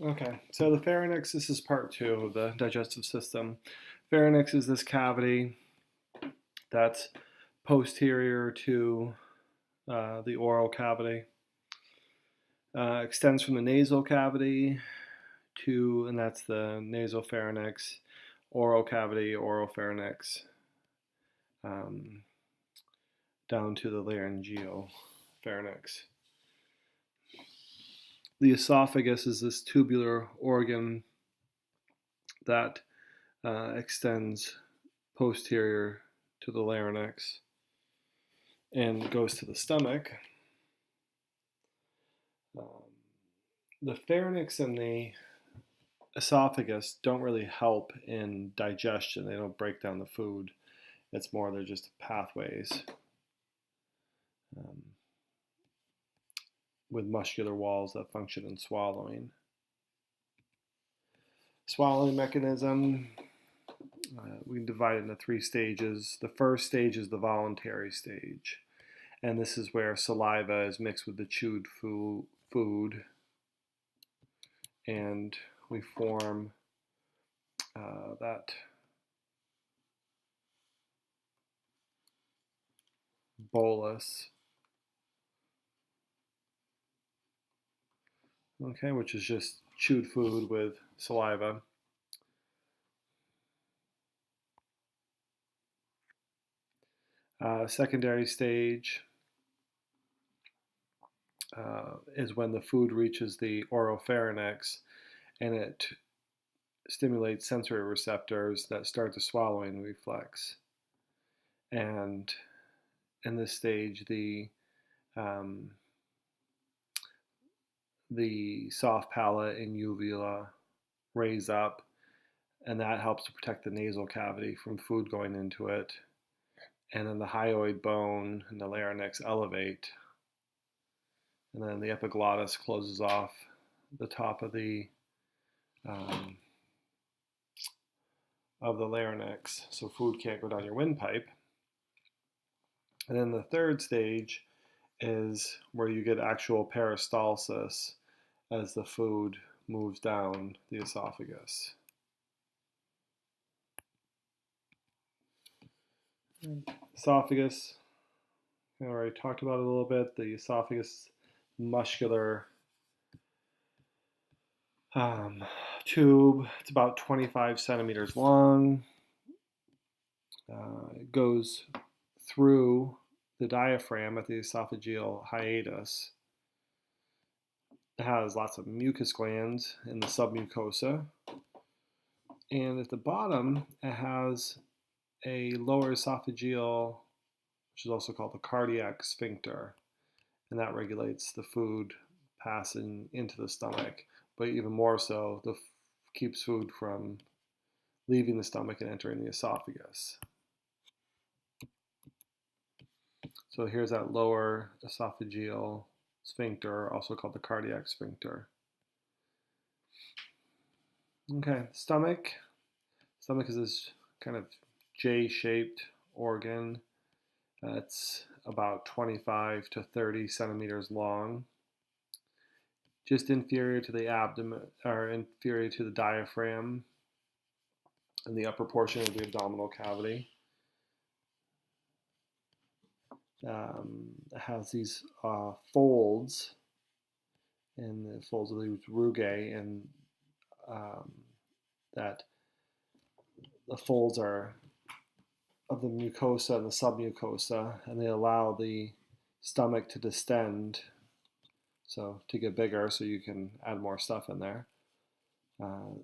Okay, so the pharynx, this is part two of the digestive system. Pharynx is this cavity that's posterior to the oral cavity. Extends from the nasal cavity to, and that's the nasopharynx, oral cavity, oropharynx, um, down to the laryngeal pharynx. The esophagus is this tubular organ that extends posterior to the larynx and goes to the stomach. Um, the pharynx and the esophagus don't really help in digestion. They don't break down the food. It's more they're just pathways um, with muscular walls that function in swallowing. Swallowing mechanism, we can divide it into three stages. The first stage is the voluntary stage, and this is where saliva is mixed with the chewed food, and we form that bolus, okay, which is just chewed food with saliva. Secondary stage is when the food reaches the oropharynx and it stimulates sensory receptors that start the swallowing reflex. And in this stage, the soft palate and uvula raise up, and that helps to protect the nasal cavity from food going into it. And then the hyoid bone and the larynx elevate, and then the epiglottis closes off the top of the larynx, so food can't go down your windpipe. And then the third stage is where you get actual peristalsis as the food moves down the esophagus. Esophagus, I already talked about it a little bit. The esophagus muscular tube. It's about 25 centimeters long. It goes through the diaphragm at the esophageal hiatus. It has lots of mucus glands in the submucosa. And at the bottom, it has a lower esophageal, which is also called the cardiac sphincter. And that regulates the food passing into the stomach. But even more so, keeps food from leaving the stomach and entering the esophagus. So here's that lower esophageal sphincter, also called the cardiac sphincter. Okay, stomach. Stomach is this kind of J-shaped organ. It's about 25 to 30 centimeters long. Just inferior to the abdomen, or inferior to the diaphragm in the upper portion of the abdominal cavity. It has these folds, and the folds of the rugae, and that the folds are of the mucosa and the submucosa, and they allow the stomach to distend, so to get bigger, so you can add more stuff in there. The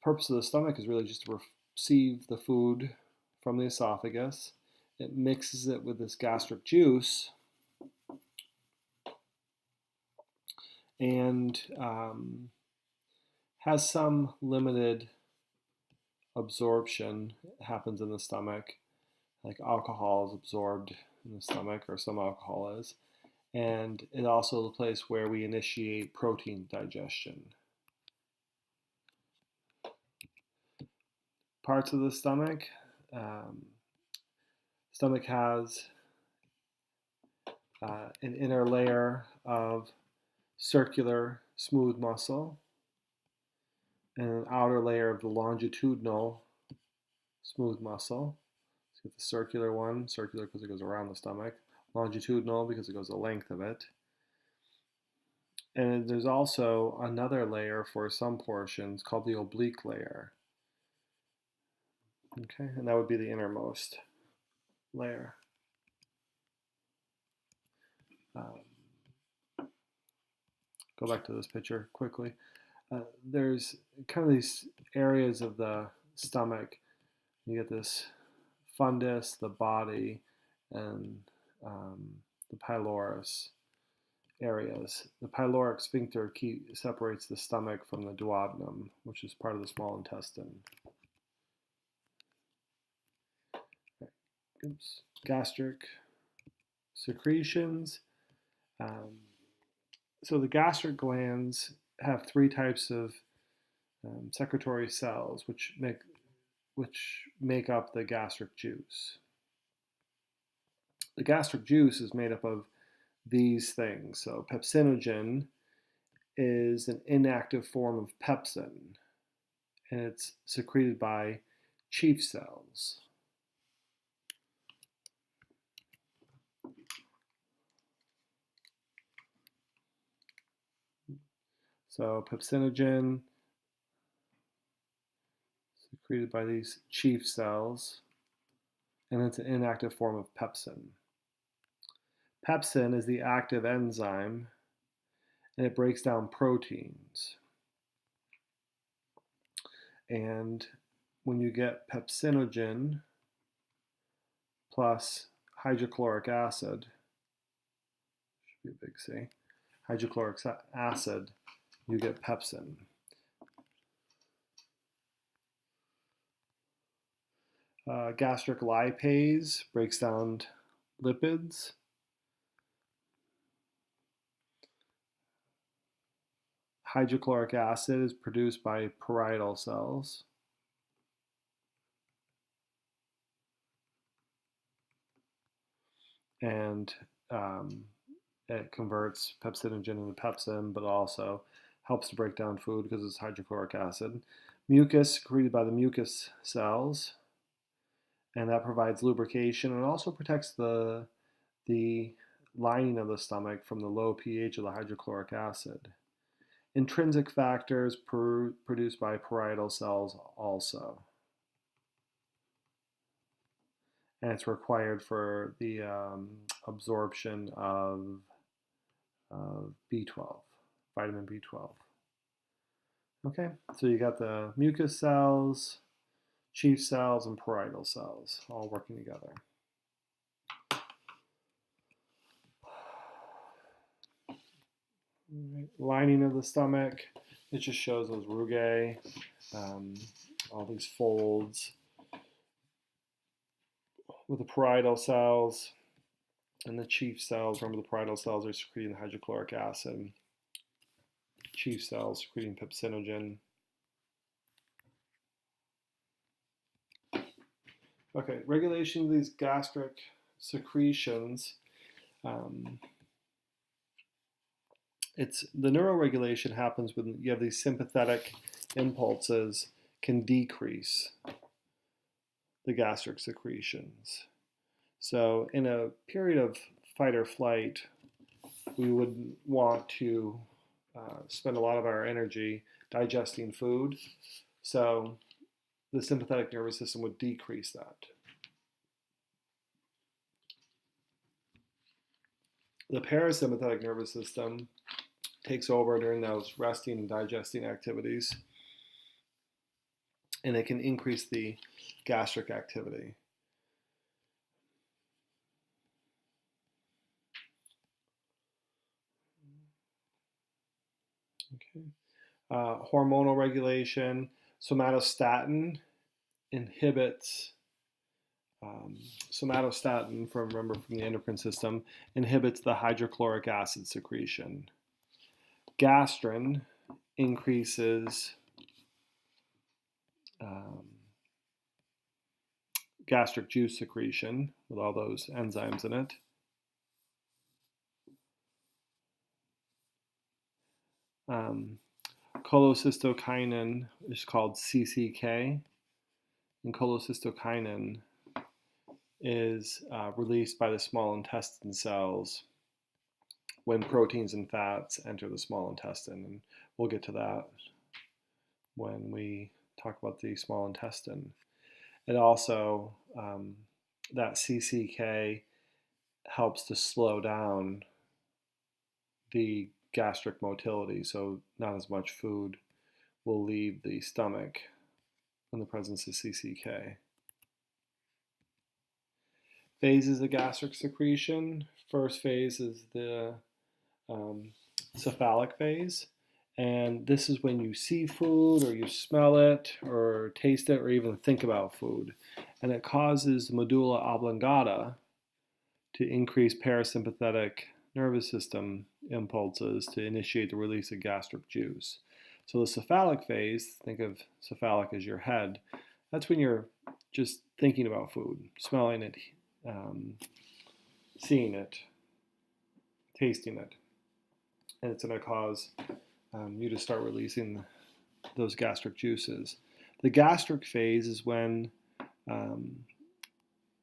purpose of the stomach is really just to receive the food from the esophagus. It mixes it with this gastric juice and has some limited absorption happens in the stomach, like alcohol is absorbed in the stomach, or some alcohol is, and it's also the place where we initiate protein digestion. Parts of the stomach. Stomach has an inner layer of circular smooth muscle, and an outer layer of the longitudinal smooth muscle. So you get the circular one, circular because it goes around the stomach, longitudinal because it goes the length of it. And there's also another layer for some portions called the oblique layer. Okay, and that would be the innermost layer. Go back to this picture quickly. There's kind of these areas of the stomach. You get this fundus, the body, and the pylorus areas. The pyloric sphincter separates the stomach from the duodenum, which is part of the small intestine. Oops. Gastric secretions. So the gastric glands have three types of secretory cells, which make up the gastric juice. The gastric juice is made up of these things. So pepsinogen is an inactive form of pepsin, and it's secreted by chief cells. So pepsinogen secreted by these chief cells, and it's an inactive form of pepsin. Pepsin is the active enzyme, and it breaks down proteins. And when you get pepsinogen plus hydrochloric acid, should be a big C, hydrochloric acid, you get pepsin. Gastric lipase breaks down lipids. Hydrochloric acid is produced by parietal cells. And it converts pepsinogen into pepsin, but also helps to break down food because it's hydrochloric acid. Mucus secreted by the mucus cells, and that provides lubrication and also protects the lining of the stomach from the low pH of the hydrochloric acid. Intrinsic factors produced by parietal cells also. And it's required for the absorption of B12, vitamin B12. Okay, so you got the mucus cells, chief cells, and parietal cells all working together. Lining of the stomach, it just shows those rugae, all these folds with the parietal cells and the chief cells. Remember, the parietal cells are secreting hydrochloric acid. Chief cells secreting pepsinogen. Okay, regulation of these gastric secretions. The neuroregulation happens when you have these sympathetic impulses can decrease the gastric secretions. So in a period of fight or flight, we would want to spend a lot of our energy digesting food. So the sympathetic nervous system would decrease that. The parasympathetic nervous system takes over during those resting and digesting activities, and it can increase the gastric activity. Okay. Hormonal regulation. Somatostatin inhibits somatostatin from the endocrine system inhibits the hydrochloric acid secretion. Gastrin increases gastric juice secretion with all those enzymes in it. Cholecystokinin is called CCK, and cholecystokinin is released by the small intestine cells when proteins and fats enter the small intestine. And we'll get to that when we talk about the small intestine. It also, that CCK helps to slow down the gastric motility, so not as much food will leave the stomach in the presence of CCK. Phases of gastric secretion. First phase is the cephalic phase, and this is when you see food or you smell it or taste it or even think about food, and it causes the medulla oblongata to increase parasympathetic nervous system impulses to initiate the release of gastric juice. So the cephalic phase, think of cephalic as your head, that's when you're just thinking about food, smelling it, seeing it, tasting it. And it's going to cause you to start releasing those gastric juices. The gastric phase is when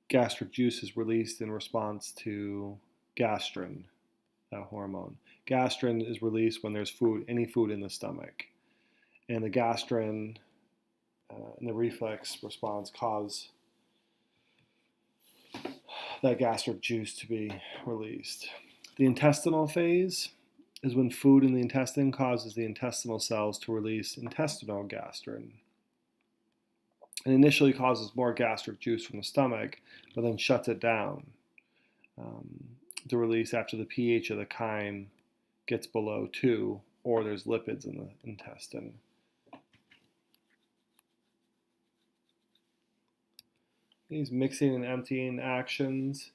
gastric juice is released in response to gastrin, that hormone. Gastrin is released when there's food, any food in the stomach. And the gastrin and the reflex response cause that gastric juice to be released. The intestinal phase is when food in the intestine causes the intestinal cells to release intestinal gastrin. It initially causes more gastric juice from the stomach, but then shuts it down to release after the pH of the chyme gets below 2 or there's lipids in the intestine. These mixing and emptying actions.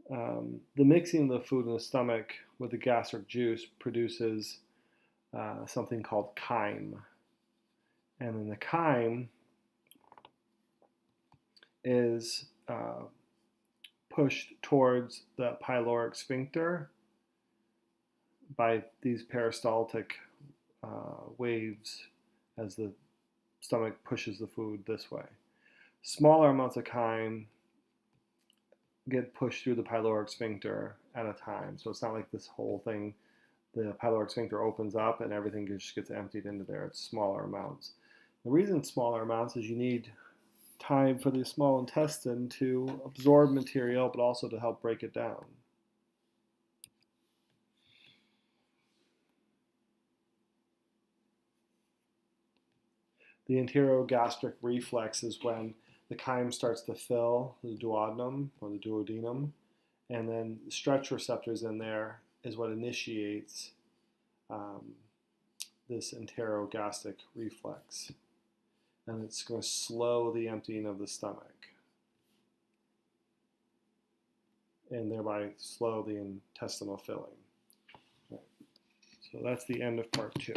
The mixing of the food in the stomach with the gastric juice produces something called chyme. And then the chyme is pushed towards the pyloric sphincter by these peristaltic waves as the stomach pushes the food this way. Smaller amounts of chyme get pushed through the pyloric sphincter at a time. So it's not like this whole thing, the pyloric sphincter opens up and everything just gets emptied into there. It's smaller amounts. The reason it's smaller amounts is you need time for the small intestine to absorb material, but also to help break it down. The enterogastric reflex is when the chyme starts to fill the duodenum or the duodenum, and then the stretch receptors in there is what initiates this enterogastric reflex. And it's going to slow the emptying of the stomach and thereby slow the intestinal filling. So that's the end of part 2.